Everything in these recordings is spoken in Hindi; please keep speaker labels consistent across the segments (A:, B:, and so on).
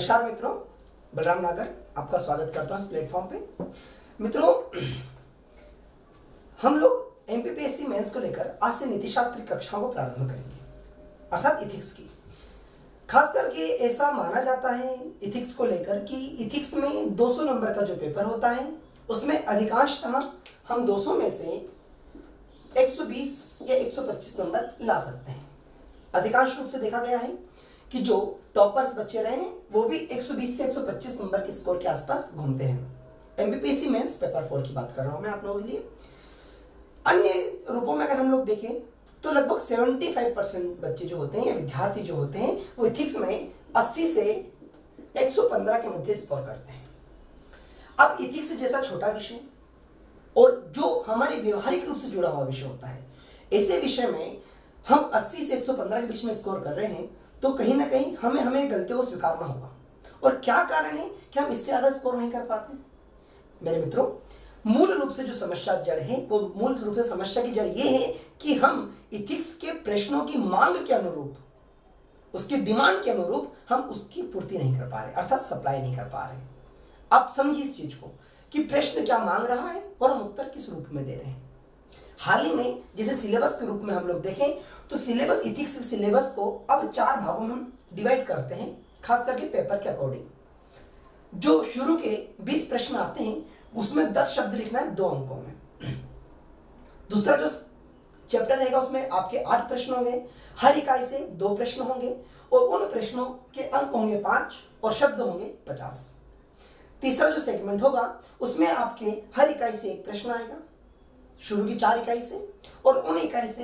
A: नमस्कार मित्रों, बलराम नागर आपका स्वागत करता हूं इस प्लेटफॉर्म पे। मित्रों, हम लोग एमपीपीएससी मेंस को लेकर आज से नीतिशास्त्र कक्षाओं को प्रारंभ करेंगे, अर्थात इथिक्स की। खास करके ऐसा माना जाता है इथिक्स को लेकर कि इथिक्स में 200 नंबर का जो पेपर होता है उसमें अधिकांशतः हम 200 में से 120 या 125 नंबर ला सकते हैं। अधिकांश रूप से देखा गया है कि जो टॉपर्स बच्चे रहे हैं वो भी 120 से 125 नंबर के स्कोर के आसपास घूमते हैं। एमपीपीएससी मेंस पेपर 4 की बात कर रहा हूं मैं आप लोगों के लिए। अन्य रूपों में अगर हम लोग देखें तो लगभग 75% बच्चे जो होते हैं या विद्यार्थी जो होते हैं वो इथिक्स में 80 से 115 के मध्य स्कोर करते हैं। अब इथिक्स जैसा छोटा विषय और जो हमारे व्यवहारिक रूप से जुड़ा हुआ विषय होता है, ऐसे विषय में हम 80 से 115 के बीच में स्कोर कर रहे हैं तो कहीं ना कहीं हमें गलतियों को स्वीकारना होगा। और क्या कारण है कि हम इससे ज्यादा स्कोर नहीं कर पाते? मेरे मित्रों, मूल रूप से जो समस्या जड़ है वो मूल रूप से समस्या की जड़ ये है कि हम इथिक्स के प्रश्नों की मांग के अनुरूप, उसकी डिमांड के अनुरूप हम उसकी पूर्ति नहीं कर पा रहे, अर्थात सप्लाई नहीं कर पा रहे। आप समझिए इस चीज को कि प्रश्न क्या मांग रहा है और हम उत्तर किस रूप में दे रहे हैं। हाल ही में जैसे सिलेबस के रूप में हम लोग देखें तो सिलेबस, इथिक्स के सिलेबस को अब 4 भागों में हम डिवाइड करते हैं, खास करके पेपर के अकॉर्डिंग। जो शुरू के 20 प्रश्न आते हैं उसमें 10 शब्द लिखना है 2 अंकों में। दूसरा जो चैप्टर रहेगा उसमें आपके 8 प्रश्न होंगे, हर इकाई से 2 प्रश्न होंगे और उन प्रश्नों के अंक होंगे 5 और शब्द होंगे 50। तीसरा जो सेगमेंट होगा उसमें आपके हर इकाई से 1 प्रश्न आएगा, शुरू की 4 इकाई से, और उन इकाई से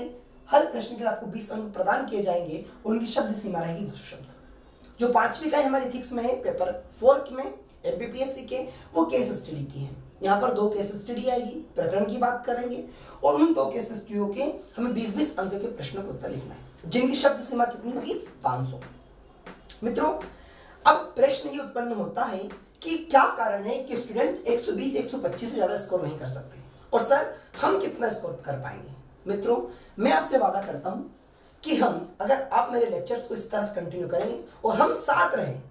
A: हर प्रश्न के लिए आपको 20 अंक प्रदान किए जाएंगे। उनकी शब्द सीमा रहेगी 200 शब्द। जो 5वीं इकाई हमारी इथिक्स में है पेपर 4 में एमपीपीएससी के, वो केस स्टडी की है। यहाँ पर 2 केस स्टडी आएगी, प्रकरण की बात करेंगे और उन 2 केस स्टडियों के हमें 20-20 अंक के प्रश्नों का उत्तर लिखना है, जिनकी शब्द सीमा कितनी होगी? 500। मित्रों, अब प्रश्न ये उत्पन्न होता है कि क्या कारण है कि स्टूडेंट 120-125 से ज्यादा स्कोर नहीं कर सकते, और सर हम कितना स्कोर कर पाएंगे? मित्रों, मैं आपसे वादा करता हूं कि अगर आप मेरे लेक्चर्स को इस तरह से कंटिन्यू करेंगे और हम साथ रहें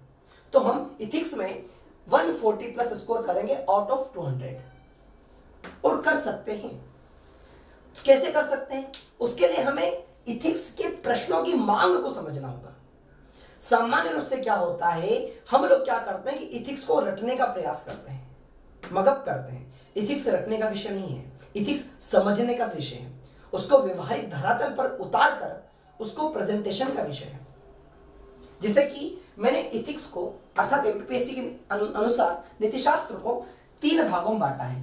A: तो हम इथिक्स में 140 प्लस स्कोर करेंगे आउट ऑफ 200, और कर सकते हैं। कैसे कर सकते हैं? उसके लिए हमें इथिक्स के प्रश्नों की मांग को समझना होगा। सामान्य रूप से क्या होता है, हम लोग क्या करते हैं कि इथिक्स को रटने का प्रयास करते हैं, मगअप करते हैं। इथिक्स रटने का विषय नहीं है, इथिक्स समझने का विषय है, उसको व्यवहारिक धरातल पर उतार कर उसको प्रेजेंटेशन का विषय है। जैसे कि मैंने इथिक्स को अर्थात एमपीपीएससी के अनुसार नीतिशास्त्र को 3 भागों में बांटा है।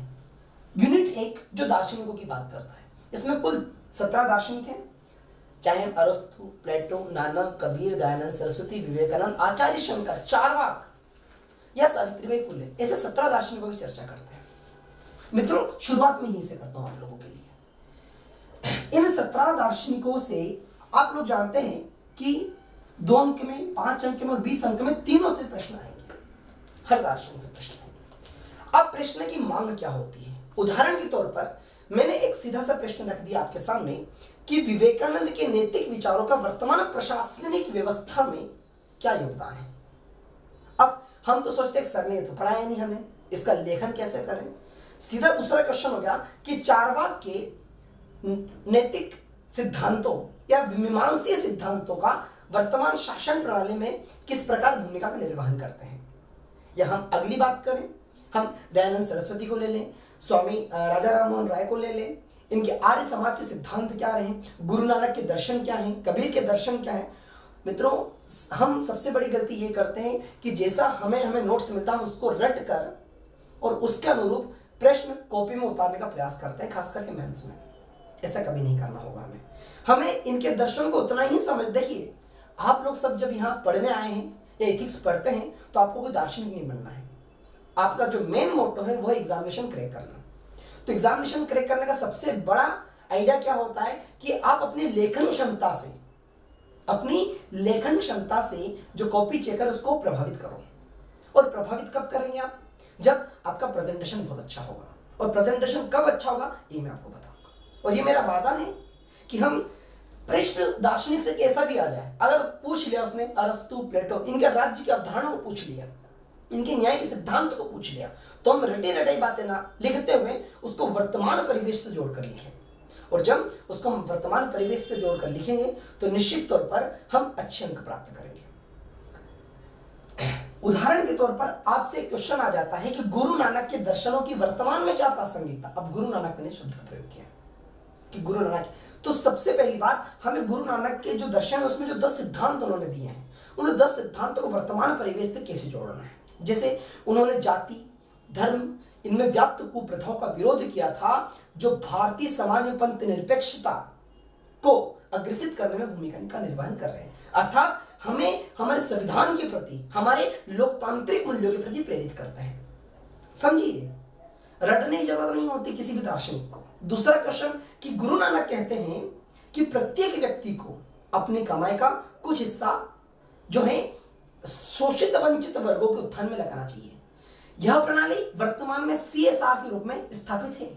A: यूनिट 1 जो दार्शनिकों की बात करता है, इसमें कुल 17 दार्शनिक हैं, चाहे अरस्तु, प्लेटो, नानक, कबीर, दयानंद सरस्वती, विवेकानंद, आचार्य शंकर, चारवाक या सावित्रीबाई फुले, ऐसे 17 दार्शनिकों की चर्चा करते हैं। मित्रों, शुरुआत में ही से करता हूं आप लोगों के लिए। इन 17 दार्शनिकों से आप लोग जानते हैं कि 2 अंक में, 5 अंक में और 20 अंक में तीनों से प्रश्न आएंगे, हर दार्शनिक से प्रश्न आएंगे। अब प्रश्न की मांग क्या होती है? उदाहरण के तौर पर मैंने एक सीधा सा प्रश्न रख दिया आपके सामने कि विवेकानंद के नैतिक विचारों का वर्तमान प्रशासनिक व्यवस्था में क्या योगदान है। अब हम तो सोचते हैं सर ने तो पढ़ाया नहीं हमें, इसका लेखन कैसे करें। सीधा दूसरा क्वेश्चन हो गया कि चारवाक के नैतिक सिद्धांतों या मीमांसीय सिद्धांतों का वर्तमान शासन प्रणाली में किस प्रकार भूमिका का निर्वहन करते हैं। या हम अगली बात करें, हम दयानंद सरस्वती को ले लें, स्वामी राजा राममोहन राय को ले लें, इनके आर्य समाज के सिद्धांत क्या रहे, गुरु नानक के दर्शन क्या हैं, कबीर के दर्शन क्या हैं। मित्रों, हम सबसे बड़ी गलती ये करते हैं कि जैसा हमें नोट्स मिलता है हम उसको रट कर और उसके अनुरूप प्रश्न कॉपी में उतारने का प्रयास करते हैं, खास करके मेंस में। ऐसा कभी नहीं करना होगा हमें इनके दर्शन को उतना ही समझ। देखिए, आप लोग सब जब यहाँ पढ़ने आए हैं या इथिक्स पढ़ते हैं तो आपको कोई दार्शनिक नहीं बनना है। आपका जो मेन मोटो है वो है एग्जामिनेशन क्रैक करना। तो एग्जामिनेशन क्रैक करने का सबसे बड़ा आइडिया क्या होता है कि आप अपनी लेखन क्षमता से जो कॉपी चेकर उसको प्रभावित करो। और प्रभावित कब करेंगे आप? जब आपका प्रेजेंटेशन बहुत अच्छा होगा। और प्रेजेंटेशन कब अच्छा होगा ये मैं आपको बताऊंगा। और ये मेरा वादा है कि हम प्रश्न दार्शनिक से कैसा भी आ जाए, अगर पूछ लिया उसने अरस्तु, प्लेटो, इनके राज्य की अवधारणा को पूछ लिया, इनके न्याय के सिद्धांत को पूछ लिया, तो हम रटे रटाई बातें ना लिखते हुए उसको वर्तमान परिवेश से जोड़कर लिखें। और जब उसको हम वर्तमान परिवेश से जोड़कर लिखेंगे तो निश्चित तौर पर हम अच्छे अंक प्राप्त करेंगे। उदाहरण के तौर पर आपसे क्वेश्चन आ जाता है कि गुरु नानक के दर्शनों की वर्तमान में क्या प्रासंगिकता। अब गुरु नानक ने शब्द का प्रयोग किया कि गुरु नानक, तो सबसे पहली बात, हमें गुरु नानक के जो दर्शन है उसमें जो 10 सिद्धांत उन्होंने दिए हैं, उन 10 सिद्धांतों को वर्तमान परिवेश से कैसे जोड़ना है। जैसे उन्होंने जाति, धर्म, इनमें व्याप्त कुप्रथाओं का विरोध किया था जो भारतीय समाज में पंथ निरपेक्षता को अग्रसित करने में भूमिका का निर्वहन कर रहे हैं। अर्थात हमें हमारे संविधान के प्रति, हमारे लोकतांत्रिक मूल्यों के प्रति प्रेरित करते हैं। समझिए, रटने की जरूरत नहीं होती किसी भी दार्शनिक को। दूसरा क्वेश्चन कि गुरु नानक कहते हैं कि प्रत्येक व्यक्ति को अपनी कमाई का कुछ हिस्सा जो है शोषित वंचित वर्गों के उत्थान में लगाना चाहिए। यह प्रणाली वर्तमान में CSR के रूप में स्थापित है।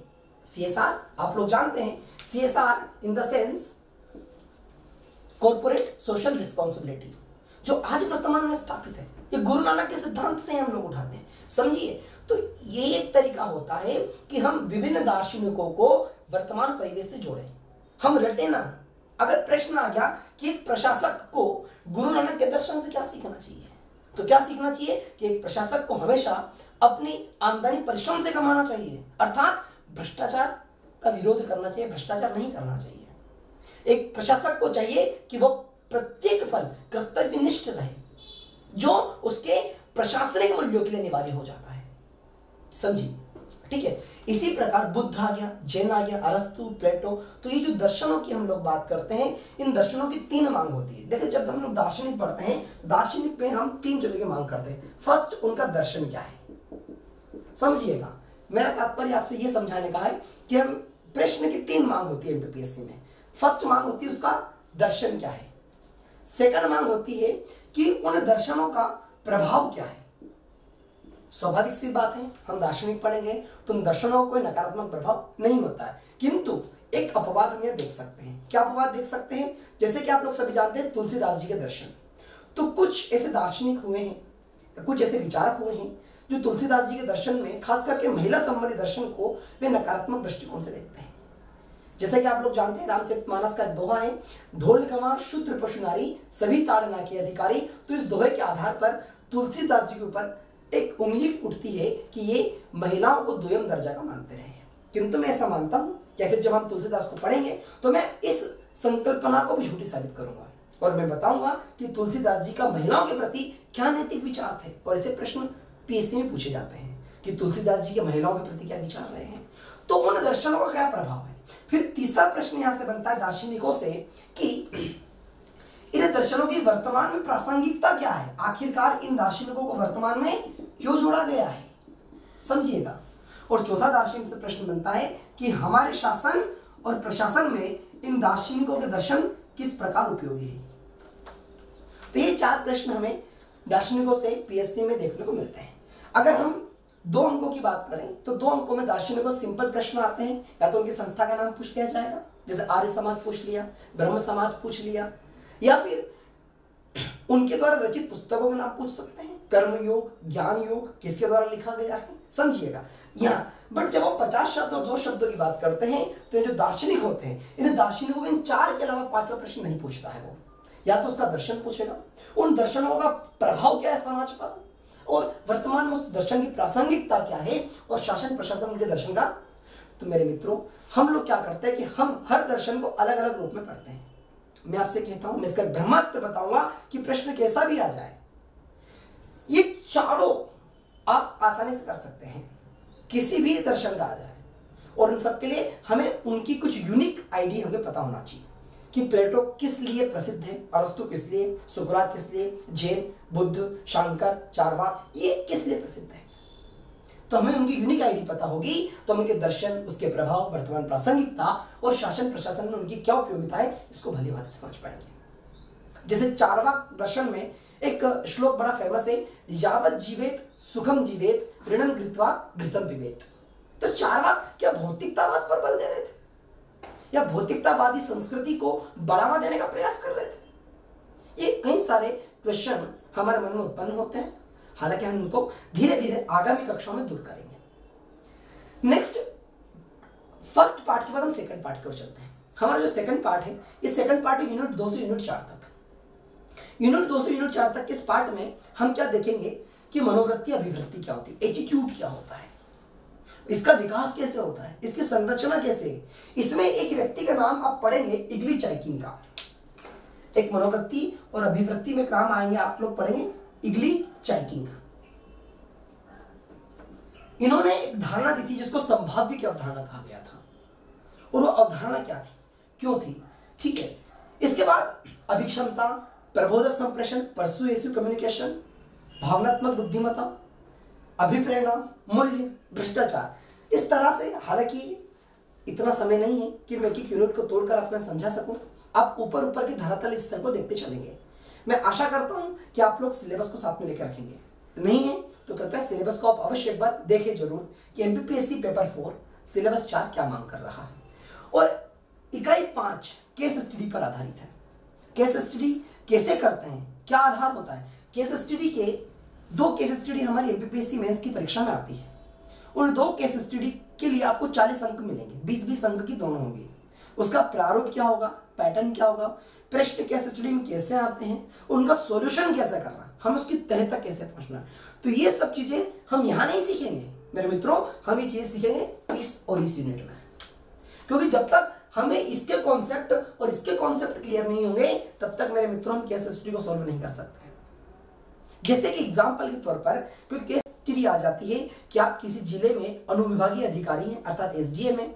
A: CSR आप लोग जानते हैं, CSR in the sense corporate social responsibility, जो आज वर्तमान में स्थापित है। ये गुरु नानक के सिद्धांत से हम लोग उठाते हैं। समझिए, तो ये एक तरीका होता है कि हम विभिन्न दार्शनिकों को वर्तमान परिवेश से जोड़ें, हम रटे ना। अगर प्रश्न आ गया कि एक प्रशासक को गुरु नानक के दर्शन से क्या सीखना चाहिए, तो क्या सीखना चाहिए कि एक प्रशासक को हमेशा अपनी आमदनी परिश्रम से कमाना चाहिए, अर्थात भ्रष्टाचार का विरोध करना चाहिए, भ्रष्टाचार नहीं करना चाहिए। एक प्रशासक को चाहिए कि वह प्रत्येक पल कर्तव्यनिष्ठ रहे, जो उसके प्रशासनिक मूल्यों के लिए अनिवार्य हो जाता है। समझिए, ठीक है। इसी प्रकार बुद्ध आ गया, जैन आ गया, अरस्तु, प्लेटो, तो ये जो दर्शनों की हम लोग बात करते हैं, इन दर्शनों की 3 मांग होती है। देखिए, जब हम लोग दार्शनिक पढ़ते हैं, दार्शनिक में हम 3 चीजों की मांग करते हैं। फर्स्ट, उनका दर्शन क्या है। समझिएगा, मेरा तात्पर्य आपसे ये समझाने का है कि हम प्रश्न की 3 मांग होती है MPPSC में। फर्स्ट मांग होती है उसका दर्शन क्या है। सेकंड मांग होती है कि उन दर्शनों का प्रभाव क्या है। स्वाभाविक सी बात है, हम दार्शनिक पढ़ेंगे तो उन दर्शनों का कोई नकारात्मक प्रभाव नहीं होता है, किंतु एक अपवाद हम यह देख सकते हैं। क्या अपवाद देख सकते हैं? जैसे कि आप लोग सभी जानते हैं तुलसीदास जी के दर्शन, तो कुछ ऐसे दार्शनिक हुए हैं, कुछ ऐसे विचारक हुए हैं जो तुलसीदास जी के दर्शन में खास करके महिला संबंधी दर्शन को वे नकारात्मक दृष्टिकोण से देखते हैं। जैसे कि आप लोग जानते हैं, रामचरितमानस का एक दोहा है, ढोल कमार शूद्र पशु नारी सभी ताड़ना के अधिकारी। तो इस दोहे के आधार पर तुलसीदास जी के ऊपर एक उंगली उठती है कि ये महिलाओं को द्वितीय दर्जा का मानते रहे हैं। किंतु मैं ऐसा मानता हूं, या फिर जब हम तुलसीदास को पढ़ेंगे तो मैं इस संकल्पना को भी झूठी साबित करूंगा और मैं बताऊंगा कि तुलसीदास जी का महिलाओं के प्रति क्या नैतिक विचार थे। और ऐसे प्रश्न PSC में पूछे जाते हैं कि तुलसीदास जी के महिलाओं के प्रति क्या विचार रहे हैं, तो उन दर्शनों का क्या प्रभाव है। फिर तीसरा प्रश्न यहां से बनता है दार्शनिकों से कि इन दर्शनों की वर्तमान में प्रासंगिकता क्या है। आखिरकार इन दार्शनिकों को वर्तमान में क्यों जोड़ा गया है, समझिएगा। और चौथा दार्शनिक से प्रश्न बनता है कि हमारे शासन और प्रशासन में इन दार्शनिकों के दर्शन किस प्रकार उपयोगी है। तो ये 4 प्रश्न हमें दार्शनिकों से PSC में देखने को मिलते हैं। अगर हम 2 अंकों की बात करें तो 2 अंकों में दार्शनिकों से सिंपल प्रश्न आते हैं, या तो उनकी संस्था का नाम पूछ लिया जाएगा, जैसे आर्य समाज पूछ लिया, ब्रह्म समाज पूछ लिया, या फिर उनके द्वारा रचित पुस्तकों के नाम पूछ सकते हैं, कर्म योग, ज्ञान योग किसके द्वारा लिखा गया है, समझिएगा यहाँ। बट जब हम 50 शब्द और 2 शब्दों की बात करते हैं तो ये जो दार्शनिक होते हैं, इन दार्शनिकों को इन 4 के अलावा 5वां प्रश्न नहीं पूछता है। वो या तो उसका दर्शन पूछेगा, उन दर्शनों का प्रभाव क्या है समाज पर, और वर्तमान में उस दर्शन की प्रासंगिकता क्या है, और शासन प्रशासन उनके दर्शन का। तो मेरे मित्रों, हम लोग क्या करते हैं कि हम हर दर्शन को अलग अलग रूप में पढ़ते हैं। मैं आपसे कहता हूं, मैं इसका ब्रह्मास्त्र बताऊंगा कि प्रश्न कैसा भी आ जाए, ये चारों आप आसानी से कर सकते हैं, किसी भी दर्शन का आ जाए। और इन सब के लिए हमें उनकी कुछ यूनिक आईडी हमें पता होना चाहिए कि प्लेटो किस लिए प्रसिद्ध है, अरस्तु किस लिए, सुकरात किस लिए, जैन, बुद्ध, शंकर, चारवाक ये किस लिए प्रसिद्ध है। तो हमें उनकी यूनिक आईडी पता होगी तो हम उनके दर्शन, उसके प्रभाव, वर्तमान प्रासंगिकता और शासन प्रशासन में उनकी क्या उपयोगिता है, इसको भली भांति समझ पाएंगे। जैसे चारवाक दर्शन में एक श्लोक बड़ा फेमस है, यावत जीवेत सुखम जीवेत ऋणम कृत्वा घृतम पिबेत। तो चारवाक क्या भौतिकतावाद पर बल दे रहे थे या भौतिकतावादी संस्कृति को बढ़ावा देने का प्रयास कर रहे थे। ये कई सारे क्वेश्चन हमारे मन में उत्पन्न होते हैं, हालांकि हम उनको धीरे धीरे आगामी कक्षाओं में दूर करेंगे। नेक्स्ट फर्स्ट पार्ट के बाद हम सेकंड पार्ट की ओर चलते हैं। हमारा जो सेकंड पार्ट है, ये सेकंड पार्ट है यूनिट 2 से यूनिट 4 तक। यूनिट 2 से यूनिट 4 तक के इस पार्ट में हम क्या देखेंगे कि मनोवृत्ति अभिवृत्ति क्या होती है, एटीट्यूड क्या होता है, इसका विकास कैसे होता है, इसकी संरचना कैसे है। इसमें एक व्यक्ति का नाम आप पढ़ेंगे इग्ली चाइकिन का, एक मनोवृत्ति और अभिवृत्ति में नाम आएंगे आप लोग पढ़ेंगे इग्ली चाइकिन। इन्होंने एक धारणा दी थी जिसको संभाव्य की अवधारणा कहा गया था, और वो अवधारणा क्या थी, क्यों थी, ठीक है। इसके बाद अभिक्षमता, प्रबोधक संप्रेषण, परसुएसिव कम्युनिकेशन, भावनात्मक बुद्धिमत्ता, अभिप्रेरणा, मूल्य, भ्रष्टाचार, इस तरह से। हालांकि इतना समय नहीं है कि मैं एक यूनिट को तोड़कर आपको समझा सकूं, आप ऊपर ऊपर के धरातल स्तर को देखते चलेंगे। मैं आशा करता हूं कि आप लोग सिलेबस को साथ में लेकर रखेंगे, नहीं है तो कृपया सिलेबस को आप अवश्य एक बार देखें जरूर कि एमपीपीएससी पेपर 4 सिलेबस 4 क्या मांग कर रहा है। और इकाई 5 केस स्टडी पर आधारित है। केस स्टडी कैसे करते हैं, क्या आधार होता है। केस स्टडी के 2 केस स्टडी हमारी एमपीपीएससी मेंस की परीक्षा में आती है। उन 2 केस स्टडी के लिए आपको 40 अंक मिलेंगे, 20-20 अंक की दोनों होंगी। उसका प्रारूप क्या होगा, पैटर्न क्या होगा, प्रश्न केस स्टडी में कैसे आते हैं, उनका सॉल्यूशन कैसे करना, हम उसकी तह तक कैसे पहुंचना, तो ये सब चीजें हम यहां नहीं सीखेंगे मेरे मित्रों, हम ये चीजें सीखेंगे इस और इस यूनिट में। क्योंकि जब तक हमें इसके कॉन्सेप्ट और इसके कॉन्सेप्ट क्लियर नहीं होंगे तब तक मेरे मित्रों हम केस स्टडी को सॉल्व नहीं कर सकते। जैसे कि एग्जांपल के तौर पर कोई केस स्टडी आ जाती है कि आप किसी जिले में अनुविभागीय अधिकारी हैं अर्थात एसडीएम है,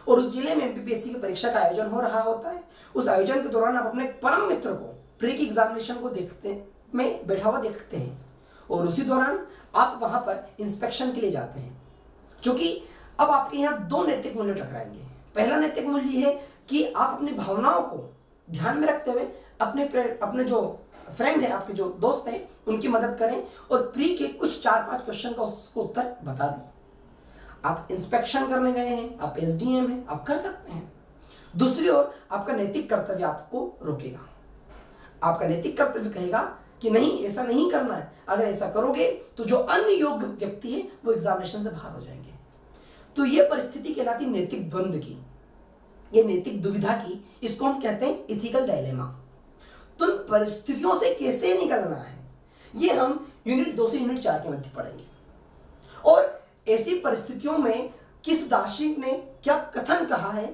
A: और उस जिले में एमपीपीएससी की परीक्षा का आयोजन हो रहा होता है। उस आयोजन के दौरान आप अपने परम मित्र को प्री की एग्जामिनेशन को देखते में बैठा हुआ देखते हैं, और उसी दौरान आप वहां पर इंस्पेक्शन के लिए जाते हैं। क्योंकि अब आपके यहाँ 2 नैतिक मूल्य टकराएंगे। पहला नैतिक मूल्य है कि आप अपनी भावनाओं को ध्यान में रखते हुए अपने जो फ्रेंड है, आपके जो दोस्त हैं, उनकी मदद करें और प्री के कुछ 4-5 क्वेश्चन का उसको उत्तर बता दें। आप इंस्पेक्शन करने गए हैं, आप एसडीएम हैं, आप कर सकते हैं। दूसरी ओर आपका नैतिक कर्तव्य आपको रोकेगा। आपका नैतिक कर्तव्य कहेगा कि नहीं, ऐसा नहीं करना है, अगर ऐसा करोगे तो जो अन्य योग्य व्यक्ति है वो एग्जामिनेशन से बाहर हो जाएंगे। तो ये परिस्थिति कहलाती नैतिक द्वंद्व की, ये नैतिक दुविधा की, इसको हम कहते हैं इथिकल डायलेमा। तो उन परिस्थितियों से कैसे निकलना है ये हम यूनिट 2 से यूनिट 4 के मध्य पढ़ेंगे। और ऐसी परिस्थितियों में किस दार्शनिक ने क्या कथन कहा है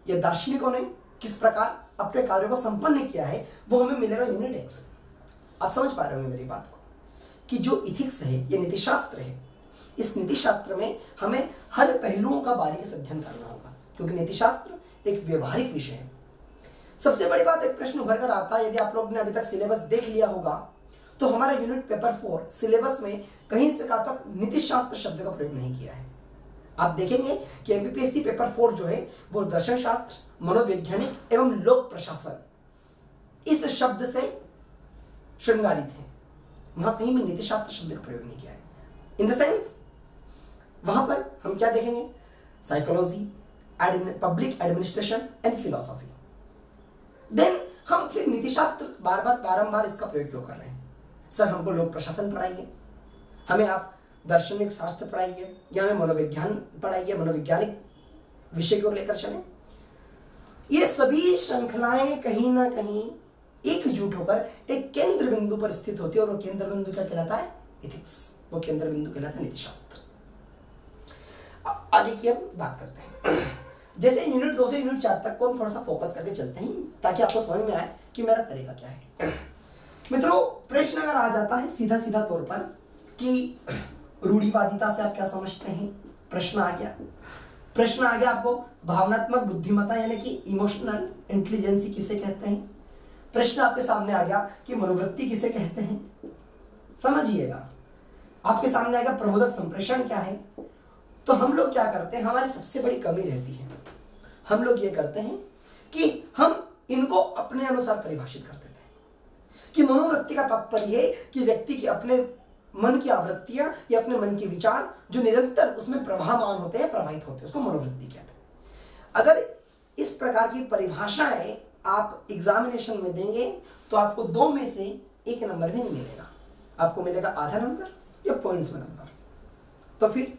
A: या दार्शनिकों ने किस प्रकार अपने कार्यों को संपन्न किया है, वो हमें मिलेगा यूनिट 1 से। आप समझ पा रहे होंगे मेरी बात को कि जो इथिक्स है, ये नीतिशास्त्र है, इस नीतिशास्त्र में हमें हर पहलुओं का बारीकी से अध्ययन करना होगा, क्योंकि नीतिशास्त्र एक व्यवहारिक विषय है। सबसे बड़ी बात, एक प्रश्न उभर कर आता है, यदि आप लोग ने अभी तक सिलेबस देख लिया होगा तो हमारा यूनिट पेपर 4 सिलेबस में कहीं से कहा तक नीतिशास्त्र शब्द का प्रयोग नहीं किया है। आप देखेंगे कि एमपीपीएससी पेपर 4 जो है वो दर्शन शास्त्र, मनोवैज्ञानिक एवं लोक प्रशासन इस शब्द से श्रृंगारित है। वहां कहीं भी नीतिशास्त्र शब्द का प्रयोग नहीं किया है। इन द सेंस वहां पर हम क्या देखेंगे, psychology, public administration and philosophy. Then हम फिर नीतिशास्त्र बारंबार इसका प्रयोग क्यों कर रहे हैं। सर हमको लोक प्रशासन पढ़ाइए, हमें आप दार्शनिक शास्त्र पढ़ाइए, या हमें मनोविज्ञान पढ़ाइए, मनोवैज्ञानिक विषय को लेकर चलें। ये सभी श्रृंखलाएं कहीं ना कहीं एकजुट होकर एक केंद्र बिंदु पर स्थित होती है, और वो केंद्र बिंदु क्या कहलाता है, इथिक्स। वो केंद्र बिंदु कहलाता है नीतिशास्त्र। आगे की हम बात करते हैं। जैसे यूनिट 2 से यूनिट 4 तक को हम थोड़ा सा फोकस करके चलते हैं ताकि आपको समझ में आए कि मेरा तरीका क्या है। मित्रों, प्रश्न अगर आ जाता है सीधा सीधा तौर पर कि रूढ़िवादिता से आप क्या समझते हैं, प्रश्न आ गया। प्रश्न आ गया आपको भावनात्मक बुद्धिमत्ता यानी कि इमोशनल इंटेलिजेंसी किसे कहते हैं। प्रश्न आपके सामने आ गया कि मनोवृत्ति किसे कहते हैं। समझिएगा, आपके सामने आएगा प्रबोधक संप्रेषण क्या है। तो हम लोग क्या करते हैं, हमारी सबसे बड़ी कमी रहती है, हम लोग ये करते हैं कि हम इनको अपने अनुसार परिभाषित करते थे कि मनोवृत्ति का तात्पर्य है कि व्यक्ति के अपने मन की आवृत्तियां या अपने मन के विचार जो निरंतर उसमें प्रभावमान होते हैं, प्रभावित होते हैं, उसको मनोवृत्ति कहते हैं। अगर इस प्रकार की परिभाषाएं आप एग्जामिनेशन में देंगे तो आपको 2 में से 1 नंबर भी नहीं मिलेगा, आपको मिलेगा आधा नंबर या पॉइंट्स में नंबर। तो फिर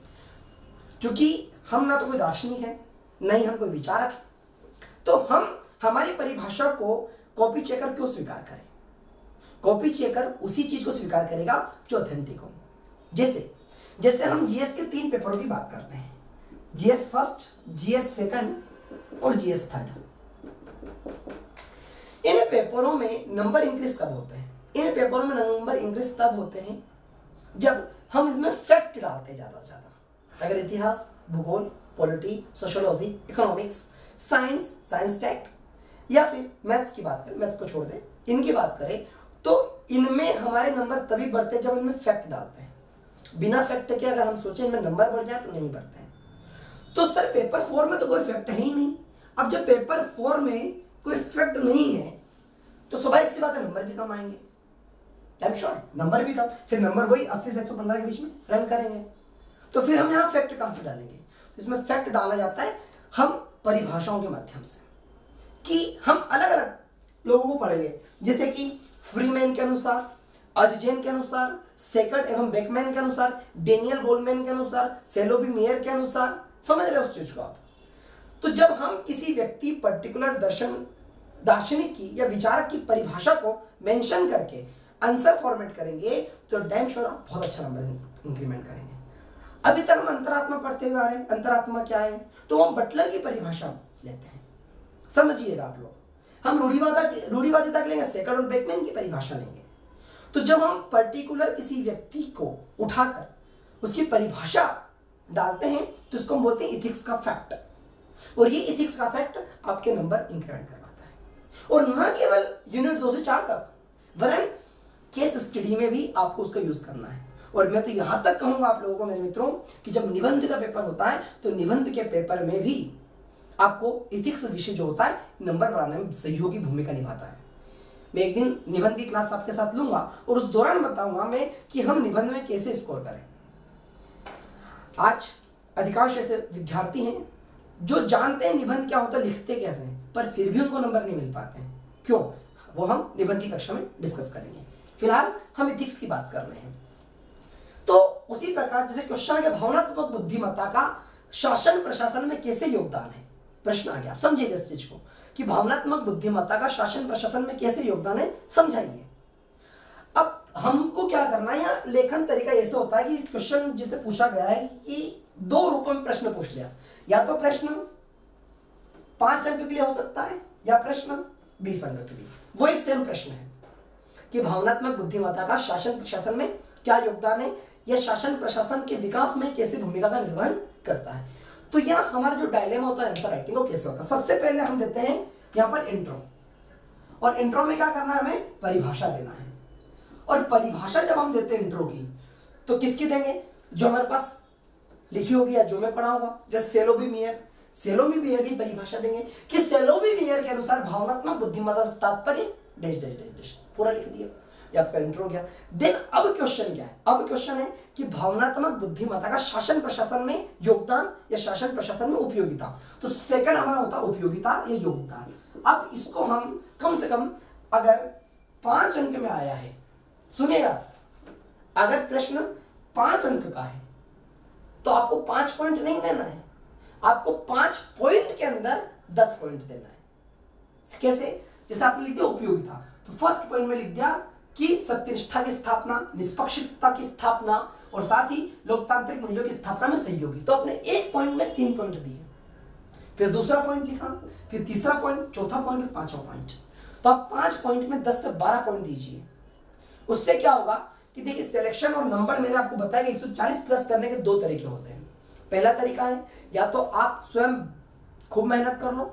A: चूंकि हम ना तो कोई दार्शनिक है, ना ही हम कोई विचारक है, तो हम हमारी परिभाषा को कॉपी चेकर क्यों स्वीकार करें? कॉपी चेकर उसी चीज को स्वीकार करेगा जो ऑथेंटिक हो। जैसे हम जीएस के 3 पेपरों की बात करते हैं, जीएस फर्स्ट, जीएस सेकंड और जीएस थर्ड। इन पेपरों में नंबर इंक्रीज कब होते हैं? इन पेपरों में नंबर इंक्रीज तब होते हैं जब हम इसमें फैक्ट डालते हैं ज्यादा से ज्यादा। अगर इतिहास, भूगोल, polity, sociology, economics, science tech या फिर मैथ्स की बात करें, मैथ्स को छोड़ दें, इनकी बात करें तो इनमें हमारे नंबर तभी बढ़ते हैं जब इनमें फैक्ट डालते हैं। बिना फैक्ट के अगर हम सोचें इनमें नंबर बढ़ जाए तो नहीं बढ़ते हैं। तो सर पेपर 4 में तो कोई फैक्ट है ही नहीं। अब जब पेपर 4 में कोई फैक्ट नहीं है तो स्वाभाविक सी बात है नंबर भी कम आएंगे। आई एम श्योर नंबर भी कम, फिर नंबर वही 80 से 115 के बीच में रन करेंगे। तो फिर हम यहाँ फैक्ट कहां से डालेंगे? तो इसमें फैक्ट डाला जाता है हम परिभाषाओं के माध्यम से, कि हम अलग अलग लोगों को पढ़ेंगे, जैसे कि फ्रीमैन के अनुसार, अजजेन के अनुसार, सेकर्ड एवं बेकमैन के अनुसार, डेनियल गोल्डमैन के अनुसार, सेलोबी मेयर के अनुसार। समझ रहे हो उस चीज को आप? तो जब हम किसी व्यक्ति पर्टिकुलर दार्शनिक की या विचारक की परिभाषा को मेंशन करके आंसर फॉर्मेट करेंगे तो डैम श्योर आप बहुत अच्छा नंबर इंक्रीमेंट करेंगे। अभी तक हम अंतरात्मा पढ़ते हुए आ रहे हैं। अंतरात्मा क्या है? तो हम बटलर की परिभाषा लेते हैं, समझिएगा आप लोग। हम रूढ़िवादिता के लेंगे, सेकर्ड और बेकमैन की परिभाषा लेंगे। तो जब हम पर्टिकुलर किसी व्यक्ति को उठाकर उसकी परिभाषा डालते हैं तो इसको हम बोलते हैं इथिक्स का फैक्ट, और ये इथिक्स का फैक्ट आपके नंबर इंक्रीमेंट करवाता है। और न केवल यूनिट 2 से 4 तक, वरन केस स्टडी में भी आपको उसका यूज करना है। और मैं तो यहां तक कहूंगा आप लोगों को मेरे मित्रों कि जब निबंध का पेपर होता है तो निबंध के पेपर में भी आपको इथिक्स विषय जो होता है नंबर बढ़ाने में सहयोगी भूमिका निभाता है। मैं एक दिन निबंध की क्लास आपके साथ लूंगा और उस दौरान बताऊंगा मैं कि हम निबंध में कैसे स्कोर करें। आज अधिकांश ऐसे विद्यार्थी हैं जो जानते हैं निबंध क्या होता है, लिखते कैसे हैं, पर फिर भी उनको नंबर नहीं मिल पाते हैं। क्यों? वो हम निबंध की कक्षा में डिस्कस करेंगे। फिलहाल हम इथिक्स की बात कर रहे हैं। तो उसी प्रकार जैसे क्वेश्चन के भावनात्मक बुद्धिमत्ता का शासन प्रशासन में कैसे योगदान है, प्रश्न आ गया। आप समझिएगा इस चीज को कि भावनात्मक बुद्धिमत्ता का शासन प्रशासन में कैसे योगदान है, समझाइए। अब हमको क्या करना है, या लेखन तरीका ऐसा होता है कि क्वेश्चन जिसे पूछा गया है कि 2 रूपों में प्रश्न पूछ लिया, या तो प्रश्न 5 अंक के लिए हो सकता है या प्रश्न 20 अंक के लिए। वो एक सेम प्रश्न है कि भावनात्मक बुद्धिमत्ता का शासन प्रशासन में क्या योगदान है, या शासन प्रशासन के विकास में कैसे भूमिका का निर्वहन करता है। तो यहाँ हमारा जो डायलेमा होता है आंसर राइटिंग को कैसे होता है, सबसे पहले हम देते हैं यहाँ पर इंट्रो, और इंट्रो में क्या करना है, हमें परिभाषा देना है। और परिभाषा जब हम देते हैं इंट्रो की तो किसकी देंगे, जो हमारे पास लिखी होगी या जो मैं पढ़ा होगा। जैसे सेलोबी मेयर की परिभाषा देंगे कि सेलोबी मेयर के अनुसार भावनात्मक बुद्धिमत्ता से तात्पर्य डैश डैश डैश डैश, पूरा लिख दिया, ये आपका इंट्रो गया। देन अब क्वेश्चन क्या है, अब क्वेश्चन है कि भावनात्मक बुद्धिमत्ता का शासन प्रशासन में योगदान या शासन प्रशासन में उपयोगिता। तो सेकंड हमारा होता है उपयोगिता या योगदान। अब इसको हम कम से कम अगर 5 अंक में आया है, सुनिएगा, अगर प्रश्न 5 अंक का है तो आपको 5 पॉइंट नहीं देना है, आपको 5 पॉइंट के अंदर 10 पॉइंट देना है। कैसे? जैसे आपने लिख दिया उपयोगिता, तो फर्स्ट पॉइंट में लिख दिया कि सत्यनिष्ठा की स्थापना, निष्पक्षता की स्थापना और साथ ही लोकतांत्रिक मूल्यों की स्थापना में सहयोगी। तो अपने 1 पॉइंट में 3 पॉइंट दिए, फिर दूसरा पॉइंट लिखा, फिर तीसरा पॉइंट, चौथा पॉइंट और 5वां पॉइंट। तो आप 5 पॉइंट में 10 से 12 पॉइंट दीजिए। उससे क्या होगा कि देखिए सिलेक्शन और नंबर मैंने आपको बताया कि 140 प्लस करने के 2 तरीके होते हैं। पहला तरीका है या तो आप स्वयं खूब मेहनत कर लो,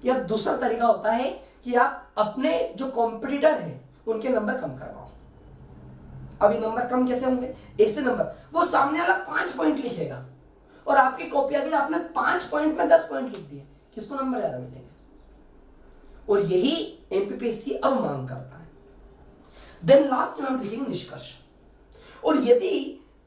A: या दूसरा तरीका होता है कि आप अपने जो कॉम्पिटिटर है उनके नंबर कम करवाओ। अभी नंबर कम कैसे होंगे, ऐसे नंबर वो सामने वाला 5 पॉइंट लिखेगा और आपकी कॉपी आ गई, आपने 5 पॉइंट में 10 पॉइंट लिख दिए, किसको नंबर ज्यादा मिलेंगे? और यही एमपीपीएससी अब मांग करता है। देन लास्ट में हम लिखेंगे निष्कर्ष। और यदि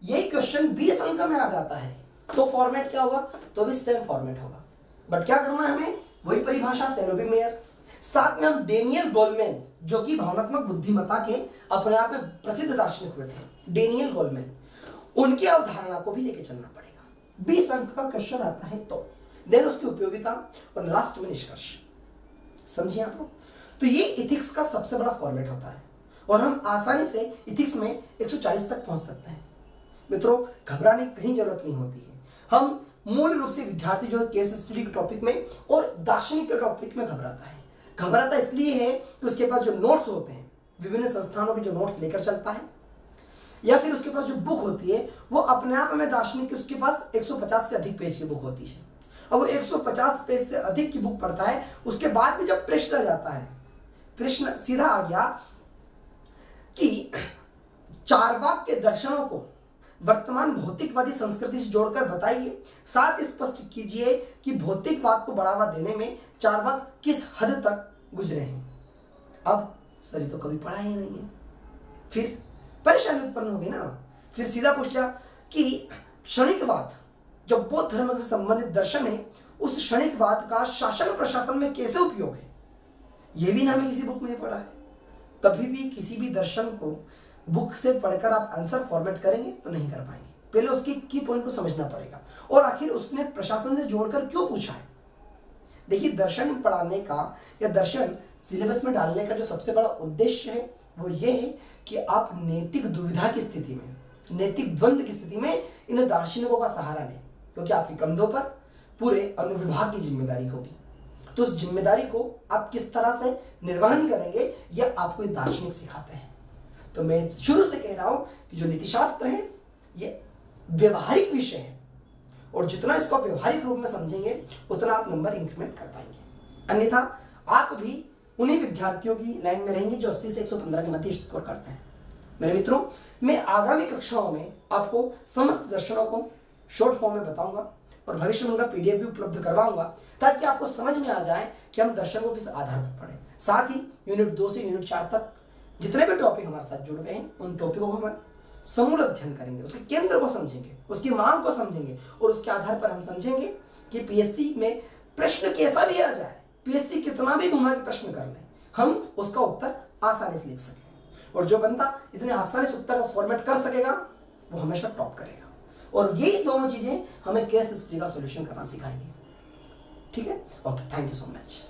A: ये क्वेश्चन 20 अंक में आ जाता है तो फॉर्मेट क्या होगा, तो भी सेम फॉर्मेट होगा। बट क्या करना है हमें, वही परिभाषा सेनोबी मेयर। साथ में हम डेनियल गोलमैन, जो कि भावनात्मक बुद्धिमत्ता के अपने आप में प्रसिद्ध दार्शनिक हुए थे, डेनियल गोलमैन, उनकी अवधारणा को भी लेके चलना पड़ेगा। 20 अंक का क्वेश्चन आता है तो देन उसकी उपयोगिता और लास्ट में निष्कर्ष। समझिए आप लोग। तो ये इथिक्स का सबसे बड़ा फॉर्मेट होता है और हम आसानी से इथिक्स में 140 तक पहुंच सकते हैं। मित्रों, घबराने की कहीं जरूरत नहीं होती है। हम मूल रूप से विद्यार्थी जो है केस स्टडी के टॉपिक में और दार्शनिक के टॉपिक में घबराता इसलिए है कि उसके पास जो नोट्स होते हैं, विभिन्न संस्थानों के जो नोट्स लेकर चलता है, या फिर उसके पास जो बुक होती है वो अपने आप में दार्शनिक की उसके पास 150 से अधिक पेज की बुक होती है। और वो 150 पेज से अधिक की बुक पढ़ता है, उसके बाद भी जब प्रश्न आ जाता है, प्रश्न सीधा आ गया कि चारवाक के दर्शनों को वर्तमान भौतिकवादी संस्कृति से जोड़कर बताइए, साथ स्पष्ट कीजिए कि भौतिकवाद को बढ़ावा देने में चारवाक किस हद तक गुजरे हैं। अब सर ये तो कभी पढ़ा ही नहीं है, फिर परेशानी उत्पन्न होगी ना। फिर सीधा पूछ लिया कि क्षणिकवाद जो बौद्ध धर्म से संबंधित दर्शन है, उस क्षणिकवाद का शासन प्रशासन में कैसे उपयोग है, यह भी ना हमें किसी बुक में पढ़ा है। कभी भी किसी भी दर्शन को बुक से पढ़कर आप आंसर फॉर्मेट करेंगे तो नहीं कर पाएंगे। पहले उसकी की पॉइंट को समझना पड़ेगा और आखिर उसने प्रशासन से जोड़कर क्यों पूछा है। देखिए, दर्शन पढ़ाने का या दर्शन सिलेबस में डालने का जो सबसे बड़ा उद्देश्य है वो ये है कि आप नैतिक दुविधा की स्थिति में, नैतिक द्वंद्व की स्थिति में इन दार्शनिकों का सहारा लें, क्योंकि आपके कंधों पर पूरे अनुविभाग की जिम्मेदारी होगी। तो उस जिम्मेदारी को आप किस तरह से निर्वहन करेंगे यह आपको दार्शनिक सिखाते हैं। तो मैं शुरू से कह रहा हूं कि जो नीतिशास्त्र है ये व्यवहारिक विषय है और जितना इसको आप व्यवहारिक रूप में समझेंगे उतना आप नंबर इंक्रीमेंट कर पाएंगे। अन्यथा आप भी उन्हीं विद्यार्थियों की लाइन में रहेंगे जो 80 से 115 के मध्य स्कोर करते हैं। मेरे मित्रों, मैं आगामी कक्षाओं में आपको समस्त दर्शनों को शॉर्ट फॉर्म में बताऊंगा और भविष्य में उनका PDF भी उपलब्ध करवाऊंगा, ताकि आपको समझ में आ जाए कि हम दर्शन को किस आधार पर पढ़ें। साथ ही यूनिट 2 से यूनिट 4 तक जितने भी टॉपिक हमारे साथ जुड़ रहे हैं उन टॉपिकों को हम समूल अध्ययन करेंगे, उसके केंद्र को समझेंगे, उसकी मांग को समझेंगे और उसके आधार पर हम समझेंगे कि PSC में प्रश्न कैसा भी आ जाए, PSC कितना भी घुमा के प्रश्न कर ले, हम उसका उत्तर आसानी से लिख सकें। और जो बंदा इतने आसानी से उत्तर को फॉर्मेट कर सकेगा वो हमेशा टॉप करेगा। और यही दोनों चीजें हमें केस स्टडी का सॉल्यूशन करना सिखाएंगे। ठीक है, okay, thank you so much.